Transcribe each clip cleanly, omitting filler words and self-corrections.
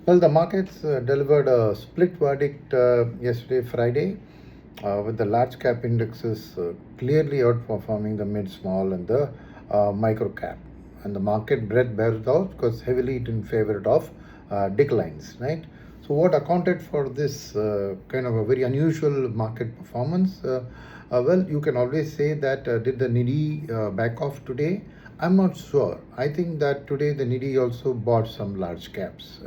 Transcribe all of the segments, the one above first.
Well, the markets delivered a split verdict yesterday, Friday, with the large cap indexes clearly outperforming the mid, small, and the micro cap. And the market breadth bears out because heavily it in favor of declines, right? So, what accounted for this kind of a very unusual market performance? Well, you can always say that did the Nidhi back off today? I'm not sure. I think that today the Nidhi also bought some large caps.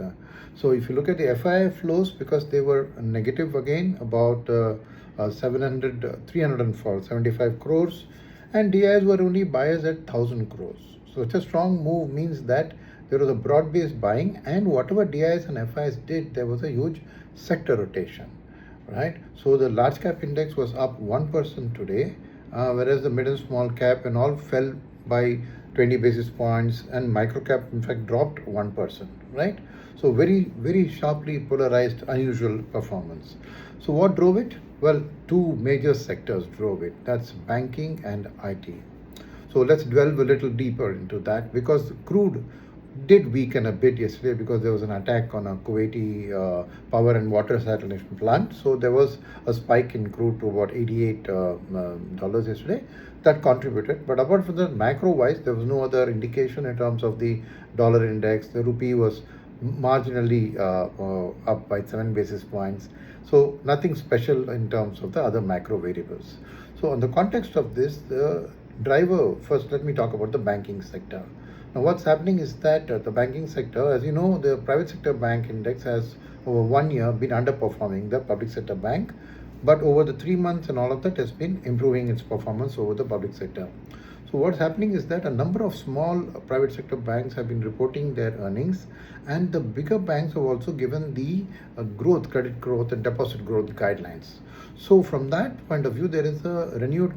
So if you look at the FII flows, because they were negative again, about 304, 75 crores, and DIs were only buyers at 1000 crores. So it's a strong move means that there was a broad-based buying, and whatever DIs and FIs did, there was a huge sector rotation, right? So the large cap index was up 1% today, whereas the mid and small cap and all fell by 20 basis points, and micro cap in fact dropped 1%, right? So very sharply polarized, unusual performance. So what drove it? Well, two major sectors drove it. That's banking and IT. So let's delve a little deeper into that, because crude did weaken a bit yesterday because there was an attack on a Kuwaiti power and water saturation plant. So there was a spike in crude to about $88 yesterday. That contributed. But apart from that, macro-wise, there was no other indication in terms of the dollar index. The rupee was marginally up by 7 basis points. So nothing special in terms of the other macro variables. So on the context of this, the driver, first let me talk about the banking sector. Now, what's happening is that the banking sector, as you know, the private sector bank index has over 1 year been underperforming the public sector bank, but over the 3 months and all of that has been improving its performance over the public sector. So what's happening is that a number of small private sector banks have been reporting their earnings, and the bigger banks have also given the growth, credit growth, and deposit growth guidelines. So from that point of view, there is a renewed,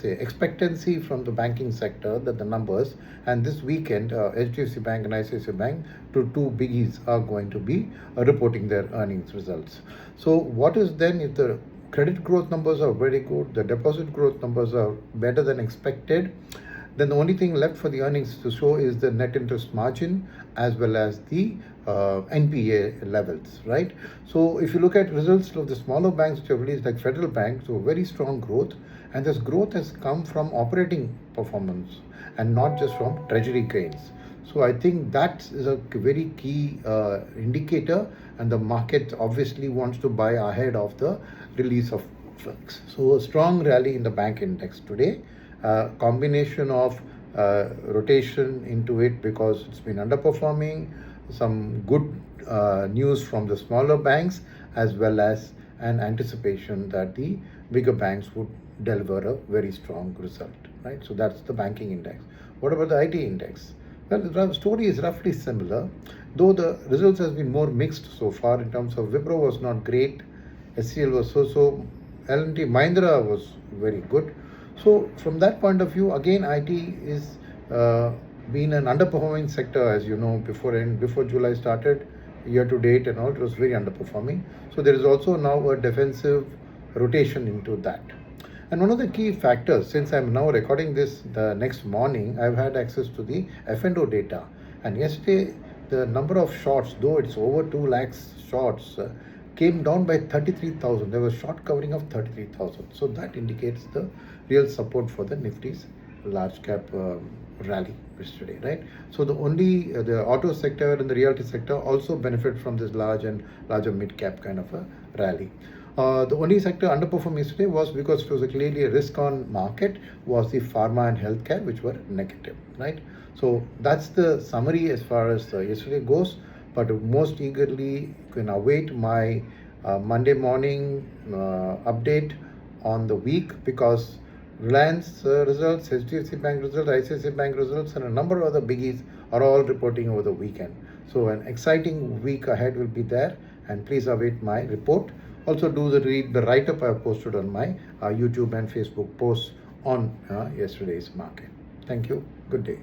expectancy from the banking sector that the numbers, and this weekend, HDFC Bank and ICICI Bank, two biggies, are going to be reporting their earnings results. So what is then if the credit growth numbers are very good, the deposit growth numbers are better than expected, then the only thing left for the earnings to show is the net interest margin as well as the NPA levels, right? So if you look at results of the smaller banks which have released, like Federal Bank, so very strong growth, and this growth has come from operating performance and not just from treasury gains. So I think that is a very key indicator, and the market obviously wants to buy ahead of the release of funds. So a strong rally in the bank index today, combination of rotation into it because it's been underperforming, some good news from the smaller banks, as well as an anticipation that the bigger banks would deliver a very strong result, right? So that's the banking index. What about the IT index? Well, the story is roughly similar, though the results has been more mixed so far in terms of Wipro was not great, SCL was so, L&T Mahindra was very good. So from that point of view, again, IT is been an underperforming sector, as you know, before July started, year to date and all, it was very underperforming. So there is also now a defensive rotation into that. And one of the key factors, since I'm now recording this the next morning, I've had access to the F&O data. And yesterday, the number of shorts, though it's over 2 lakhs shorts, came down by 33,000. There was short covering of 33,000. So that indicates the real support for the Nifty's large cap rally yesterday, right? So the auto sector and the realty sector also benefit from this larger mid cap kind of a rally. The only sector underperformed yesterday was because it was clearly a risk-on market, was the pharma and healthcare, which were negative, right? So that's the summary as far as yesterday goes. But most eagerly can await my Monday morning update on the week, because Reliance results, HDFC Bank results, ICICI Bank results, and a number of other biggies are all reporting over the weekend. So an exciting week ahead will be there, and please await my report. Also read the write-up I have posted on my YouTube and Facebook posts on yesterday's market. Thank you. Good day.